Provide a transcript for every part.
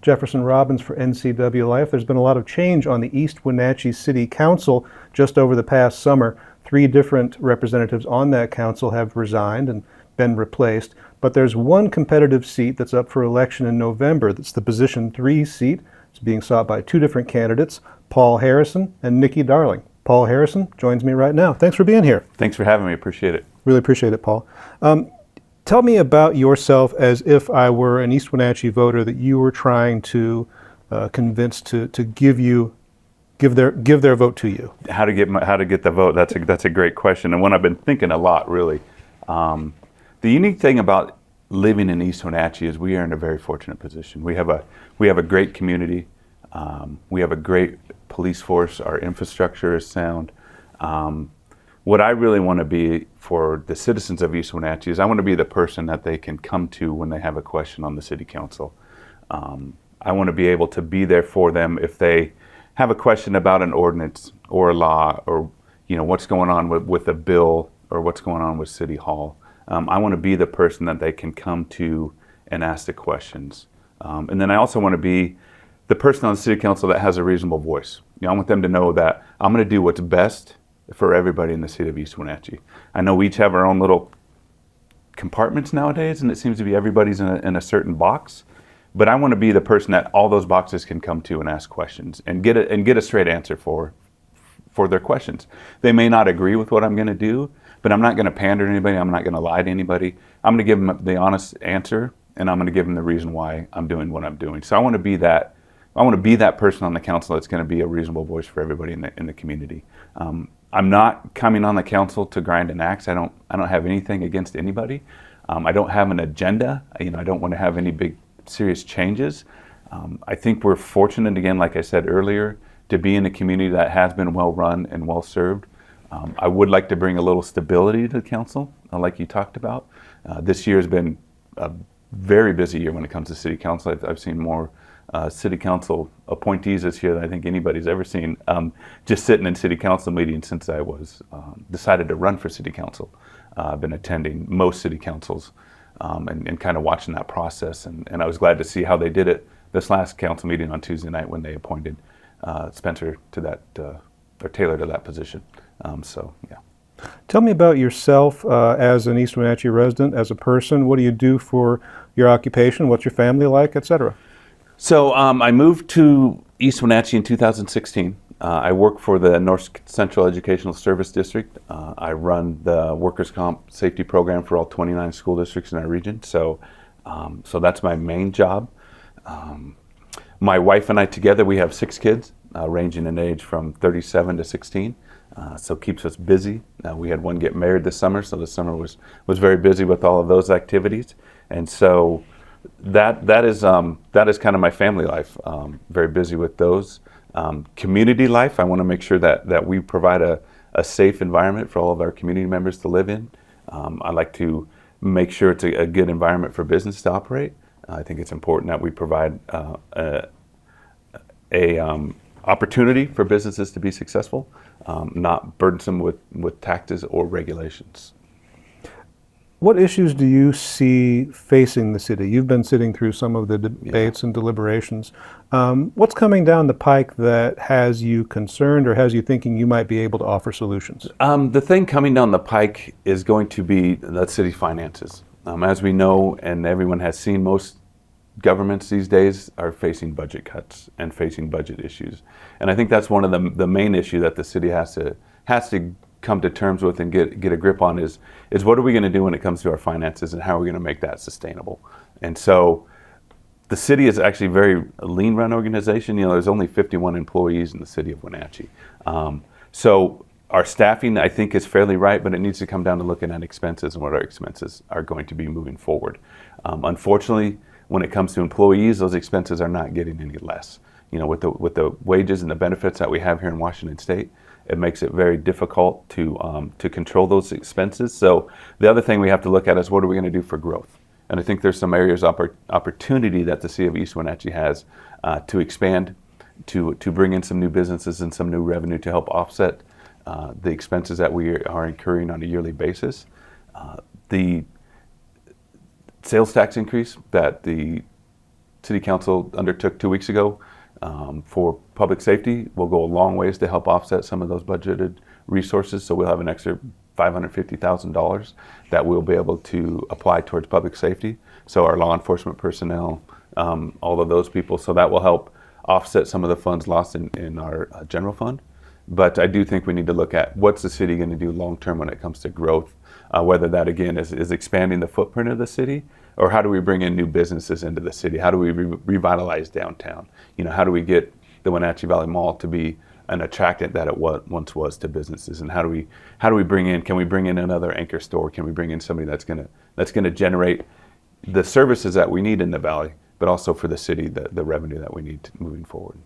Jefferson Robbins for NCW Life. There's been a lot of change on the East Wenatchee City Council just over the past summer. 3 different representatives on that council have resigned and been replaced. But there's one competitive seat that's up for election in November. That's the position 3 seat. It's being sought by 2 different candidates, Paul Harrison and Nikki Darling. Paul Harrison joins me right now. Thanks for being here. Thanks for having me. Appreciate it. Really appreciate it, Paul. Tell me about yourself as if I were an East Wenatchee voter that you were trying to convince to give their vote to you. How to get the vote? That's a great question, and one I've been thinking a lot, really. The unique thing about living in East Wenatchee is we are in a very fortunate position. We have a great community. We have a great police force. Our infrastructure is sound. What I really want to be for the citizens of East Wenatchee is I want to be the person that they can come to when they have a question on the city council. I want to be able to be there for them if they have a question about an ordinance or a law, or what's going on with a bill, or what's going on with City Hall. I want to be the person that they can come to and ask the questions. And then I also want to be the person on the city council that has a reasonable voice. I want them to know that I'm going to do what's best for everybody in the city of East Wenatchee. I know we each have our own little compartments nowadays, and it seems to be everybody's in a certain box. But I want to be the person that all those boxes can come to and ask questions and get a straight answer for their questions. They may not agree with what I'm going to do, but I'm not going to pander to anybody. I'm not going to lie to anybody. I'm going to give them the honest answer, and I'm going to give them the reason why I'm doing what I'm doing. So I want to be that. I want to be that person on the council that's going to be a reasonable voice for everybody in the community. I'm not coming on the council to grind an axe. I don't have anything against anybody. I don't have an agenda. I don't want to have any big serious changes. I think we're fortunate, again, like I said earlier, to be in a community that has been well run and well served. I would like to bring a little stability to the council, like you talked about. This year has been a very busy year when it comes to city council. I've seen more city council appointees this year than I think anybody's ever seen, just sitting in city council meetings since I was decided to run for city council. I've been attending most city councils and kind of watching that process, and I was glad to see how they did it this last council meeting on Tuesday night when they appointed Spencer to that, or Taylor to that position. So yeah. Tell me about yourself as an East Wenatchee resident, as a person. What do you do for your occupation? What's your family like, etc.? So I moved to East Wenatchee in 2016. I work for the North Central Educational Service District. I run the workers' comp safety program for all 29 school districts in our region. So that's my main job. My wife and I together, we have 6 kids, ranging in age from 37 to 16. So keeps us busy. We had one get married this summer, so this summer was very busy with all of those activities. And so that is kind of my family life. Very busy with those. Community life, I want to make sure that we provide a safe environment for all of our community members to live in. I like to make sure it's a good environment for business to operate. I think it's important that we provide a opportunity for businesses to be successful, not burdensome with taxes or regulations. What issues do you see facing the city? You've been sitting through some of the debates and deliberations. What's coming down the pike that has you concerned or has you thinking you might be able to offer solutions? The thing coming down the pike is going to be the city finances. As we know, and everyone has seen, most governments these days are facing budget cuts and facing budget issues. And I think that's one of the main issue that the city has to come to terms with and get a grip on is what are we going to do when it comes to our finances, and how are we going to make that sustainable? And so the city is actually a very lean run organization. There's only 51 employees in the city of Wenatchee. So our staffing, I think, is fairly right, but it needs to come down to looking at expenses and what our expenses are going to be moving forward. Unfortunately, when it comes to employees, those expenses are not getting any less. With the wages and the benefits that we have here in Washington State, it makes it very difficult to control those expenses. So the other thing we have to look at is what are we going to do for growth? And I think there's some areas of opportunity that the city of East Wenatchee has to expand, to bring in some new businesses and some new revenue to help offset the expenses that we are incurring on a yearly basis. The sales tax increase that the City Council undertook 2 weeks ago for public safety will go a long ways to help offset some of those budgeted resources. So we'll have an extra $550,000 that we'll be able to apply towards public safety. So our law enforcement personnel, all of those people. So that will help offset some of the funds lost in our general fund. But I do think we need to look at what's the city going to do long term when it comes to growth, whether that again is expanding the footprint of the city, or how do we bring in new businesses into the city? How do we revitalize downtown? How do we get the Wenatchee Valley Mall to be an attractant that it once was to businesses? And how do we bring in? Can we bring in another anchor store? Can we bring in somebody that's gonna generate the services that we need in the valley, but also for the city the revenue that we need moving forward?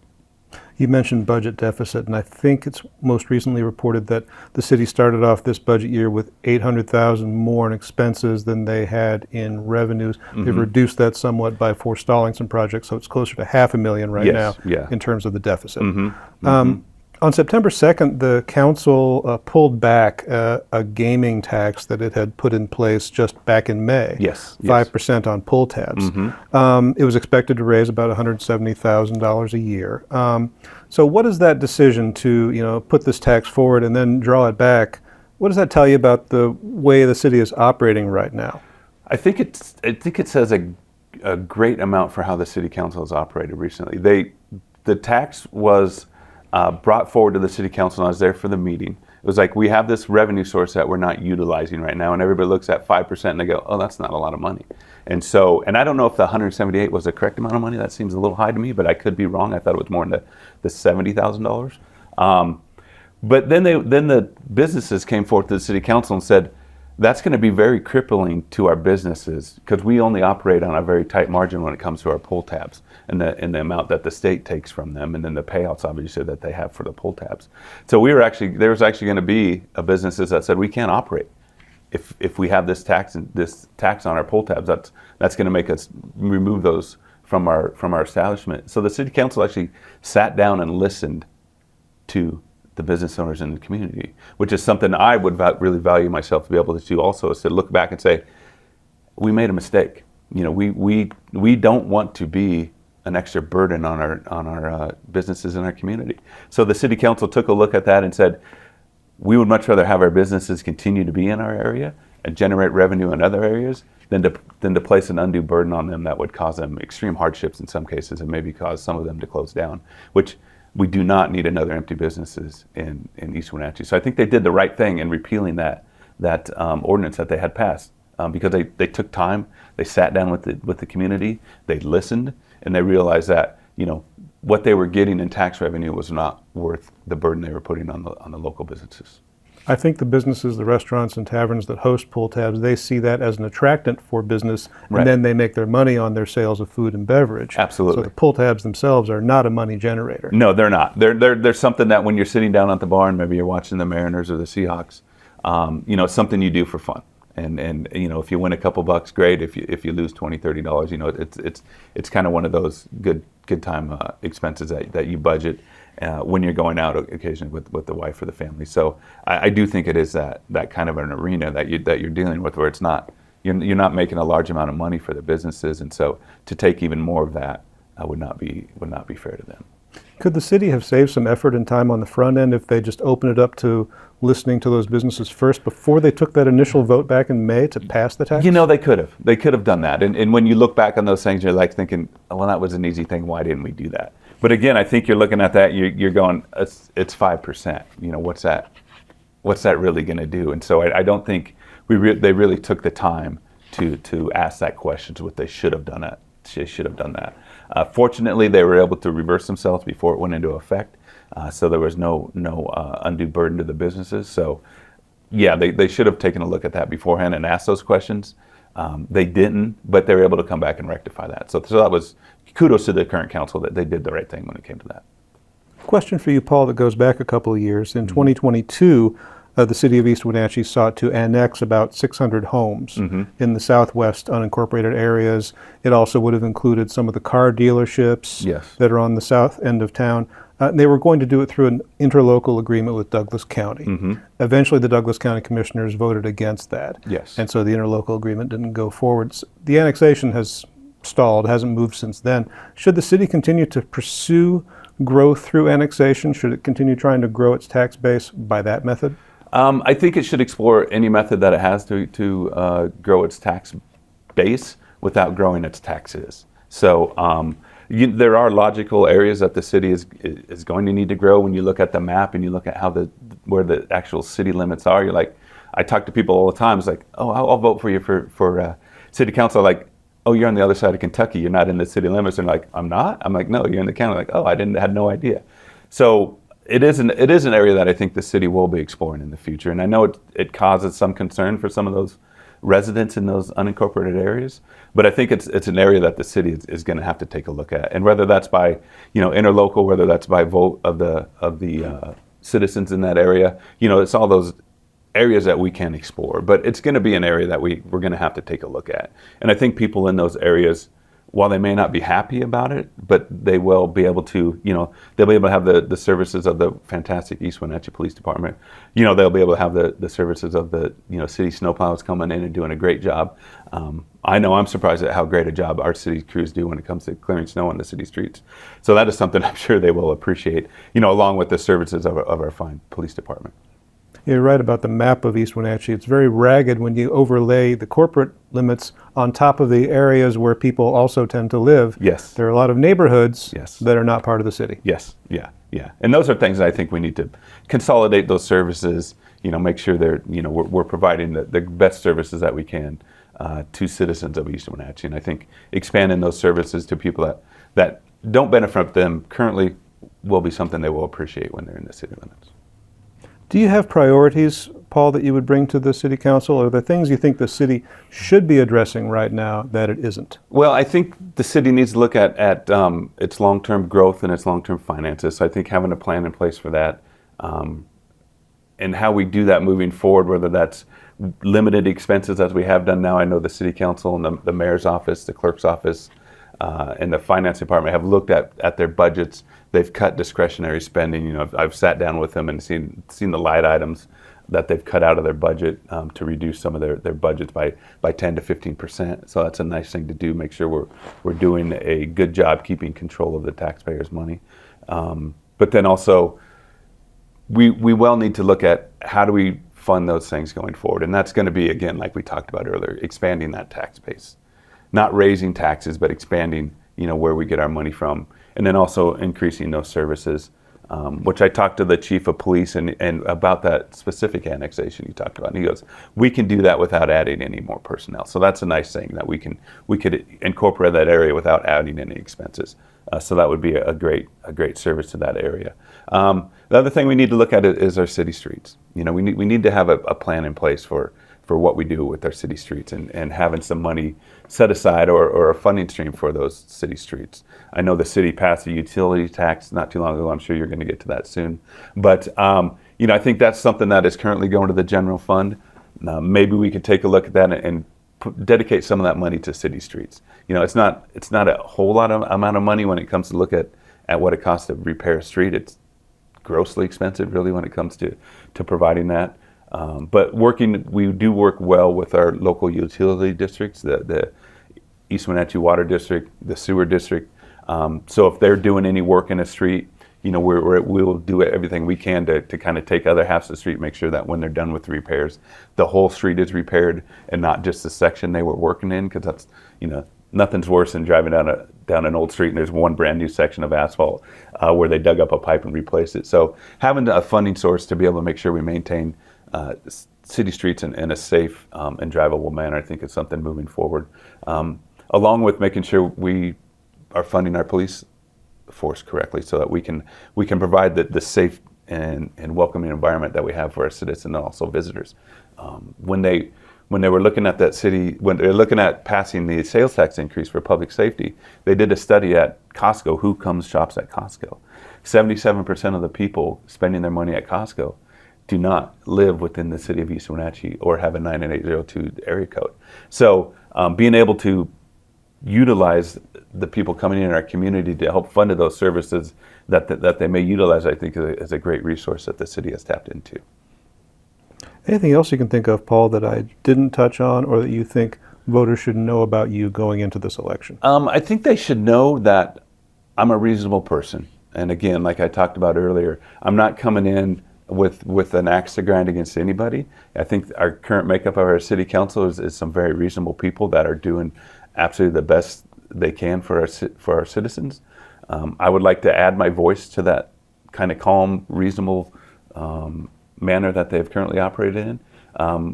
You mentioned budget deficit, and I think it's most recently reported that the city started off this budget year with $800,000 more in expenses than they had in revenues. Mm-hmm. They've reduced that somewhat by forestalling some projects, so it's closer to $500,000 right now in terms of the deficit. Mm-hmm. On September 2nd, the council pulled back a gaming tax that it had put in place just back in May. Yes. 5% on pull tabs. Mm-hmm. It was expected to raise about $170,000 a year. So what is that decision to put this tax forward and then draw it back? What does that tell you about the way the city is operating right now? I think it says a great amount for how the city council has operated recently. The tax was brought forward to the city council, and I was there for the meeting. It was like, we have this revenue source that we're not utilizing right now, and everybody looks at 5% and they go, oh, that's not a lot of money. And I don't know if the 178 was the correct amount of money. That seems a little high to me, but I could be wrong. I thought it was more in the $70,000. But then the businesses came forth to the city council and said, that's going to be very crippling to our businesses because we only operate on a very tight margin when it comes to our pull tabs and the amount that the state takes from them, and then the payouts obviously that they have for the pull tabs. So there was actually going to be businesses that said we can't operate if we have this tax on our pull tabs. That's going to make us remove those from our establishment. So the city council actually sat down and listened to the business owners in the community, which is something I would really value myself to be able to do also, is to look back and say, we made a mistake. We don't want to be an extra burden on our businesses in our community. So the city council took a look at that and said, we would much rather have our businesses continue to be in our area and generate revenue in other areas than to place an undue burden on them that would cause them extreme hardships in some cases and maybe cause some of them to close down, which we do not need another empty businesses in East Wenatchee. So I think they did the right thing in repealing that ordinance that they had passed because they took time, they sat down with the community, they listened, and they realized that what they were getting in tax revenue was not worth the burden they were putting on the local businesses. I think the businesses, the restaurants and taverns that host pull tabs, they see that as an attractant for business, and then they make their money on their sales of food and beverage. Absolutely. So the pull tabs themselves are not a money generator. No, they're not. They're something that when you're sitting down at the bar and maybe you're watching the Mariners or the Seahawks, it's something you do for fun. And if you win a couple bucks, great. If you lose $20, $30, it's kind of one of those good time expenses that you budget when you're going out occasionally with the wife or the family. So I do think it is that kind of an arena that you're dealing with where it's not you're not making a large amount of money for the businesses, and so to take even more of that would not be fair to them. Could the city have saved some effort and time on the front end if they just opened it up to listening to those businesses first before they took that initial vote back in May to pass the tax? They could have done that. And when you look back on those things, you're like thinking, well, that was an easy thing. Why didn't we do that? But again, I think you're looking at that. You're going, it's 5%. What's that really going to do? And so I don't think they really took the time to ask that question. What they should have done. They should have done that. Fortunately, they were able to reverse themselves before it went into effect. So there was no undue burden to the businesses. So, yeah, they should have taken a look at that beforehand and asked those questions. They didn't, but they were able to come back and rectify that. So that was kudos to the current council that they did the right thing when it came to that. Question for you, Paul, that goes back a couple of years. In 2022, the city of East Wenatchee sought to annex about 600 homes in the southwest unincorporated areas. It also would have included some of the car dealerships that are on the south end of town. They were going to do it through an interlocal agreement with Douglas County. Eventually, the Douglas County commissioners voted against that. Yes. And so the interlocal agreement didn't go forward. The annexation has stalled, hasn't moved since then. Should the city continue to pursue growth through annexation? Should it continue trying to grow its tax base by that method? I think it should explore any method that it has to grow its tax base without growing its taxes. So there are logical areas that the city is going to need to grow. When you look at the map and you look at where the actual city limits are, you're like, I talk to people all the time. It's like, oh, I'll vote for you for city council. Like, oh, you're on the other side of Kentucky. You're not in the city limits. And like, I'm not. I'm like, no, you're in the county. Like, oh, had no idea. So it is an area that I think the city will be exploring in the future. And I know it causes some concern for some of those residents in those unincorporated areas, but I think it's an area that the city is going to have to take a look at. And whether that's by interlocal, whether that's by vote of the citizens in that area, it's all those areas that we can explore. But it's going to be an area that we're going to have to take a look at. And I think people in those areas, while they may not be happy about it, but they will be able to, they'll be able to have the services of the fantastic East Wenatchee Police Department. They'll be able to have the services of the, city snowplows coming in and doing a great job. I know I'm surprised at how great a job our city crews do when it comes to clearing snow on the city streets. So that is something I'm sure they will appreciate, along with the services of our fine police department. You're right about the map of East Wenatchee. It's very ragged when you overlay the corporate limits on top of the areas where people also tend to live. Yes. There are a lot of neighborhoods Yes. that are not part of the city. Yes, yeah. And those are things that I think we need to consolidate those services, make sure we're providing the best services that we can to citizens of East Wenatchee. And I think expanding those services to people that don't benefit from them currently will be something they will appreciate when they're in the city limits. Do you have priorities, Paul, that you would bring to the city council? Are there things you think the city should be addressing right now that it isn't? Well, I think the city needs to look at its long-term growth and its long-term finances. So I think having a plan in place for that, and how we do that moving forward, whether that's limited expenses as we have done now. I know the city council and the mayor's office, the clerk's office, and the finance department have looked at their budgets. They've cut discretionary spending. I've sat down with them and seen the line items that they've cut out of their budget to reduce some of their budgets by 10 to 15%. So that's a nice thing to do. Make sure we're doing a good job keeping control of the taxpayers' money. But then also, we well need to look at how do we fund those things going forward, and that's going to be, again, like we talked about earlier, expanding that tax base, not raising taxes, but expanding where we get our money from. And then also increasing those services, which I talked to the chief of police and about that specific annexation you talked about. And he goes, we can do that without adding any more personnel. So that's a nice thing that we could incorporate that area without adding any expenses. So that would be a great service to that area. The other thing we need to look at is our city streets. We need to have a plan in place for what we do with our city streets and having some money set aside or a funding stream for those city streets. I know the city passed a utility tax not too long ago. I'm sure you're going to get to that soon. But, I think that's something that is currently going to the general fund. Maybe we could take a look at that and dedicate some of that money to city streets. It's not a whole lot of amount of money when it comes to look at what it costs to repair a street. It's grossly expensive, really, when it comes to providing that. But we do work well with our local utility districts, the East Wenatchee Water District, the Sewer District. So if they're doing any work in a street, we'll do everything we can to kind of take other halves of the street, make sure that when they're done with the repairs, the whole street is repaired and not just the section they were working in, because that's, nothing's worse than driving down an old street and there's one brand new section of asphalt where they dug up a pipe and replaced it. So having a funding source to be able to make sure we maintain city streets in a safe and drivable manner, I think is something moving forward. Along with making sure we are funding our police force correctly, so that we can provide the safe and welcoming environment that we have for our citizens and also visitors. When they were looking at that city, when they're looking at passing the sales tax increase for public safety, they did a study at Costco. Who shops at Costco? 77% of the people spending their money at Costco do not live within the city of East Wenatchee or have a 98802 area code. So being able to utilize the people coming in our community to help fund those services that they may utilize, I think is a great resource that the city has tapped into. Anything else you can think of, Paul, that I didn't touch on or that you think voters should know about you going into this election? I think they should know that I'm a reasonable person. And again, like I talked about earlier, I'm not coming in with an axe to grind against anybody. I think our current makeup of our city council is some very reasonable people that are doing absolutely the best they can for our citizens. I would like to add my voice to that kind of calm, reasonable manner that they've currently operated in,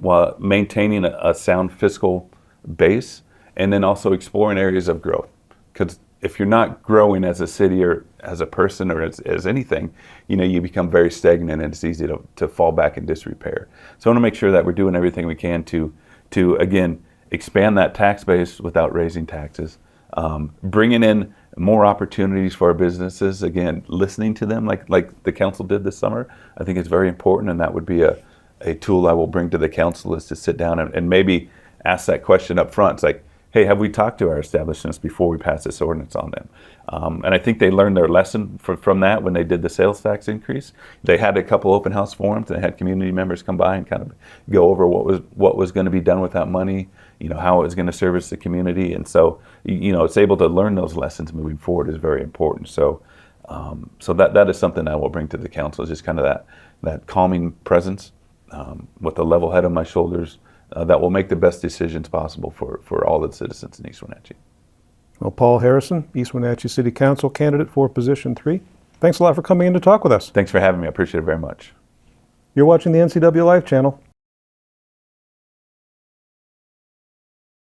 while maintaining a sound fiscal base, and then also exploring areas of growth. Because if you're not growing as a city or as a person or as anything, you become very stagnant, and it's easy to fall back in disrepair. So I want to make sure that we're doing everything we can to again, expand that tax base without raising taxes, bringing in more opportunities for our businesses, again, listening to them like the council did this summer. I think it's very important, and that would be a tool I will bring to the council, is to sit down and maybe ask that question up front. It's like, hey, have we talked to our establishments before we pass this ordinance on them? And I think they learned their lesson from that when they did the sales tax increase. They had a couple open house forums, and they had community members come by and kind of go over what was going to be done with that money, how it was going to service the community. And so, it's able to learn those lessons moving forward is very important. So, that is something I will bring to the council, is just kind of that calming presence, with a level head on my shoulders, that will make the best decisions possible for all the citizens in East Wenatchee. Well, Paul Harrison, East Wenatchee City Council candidate for position 3. Thanks a lot for coming in to talk with us. Thanks for having me. I appreciate it very much. You're watching the NCW Life channel.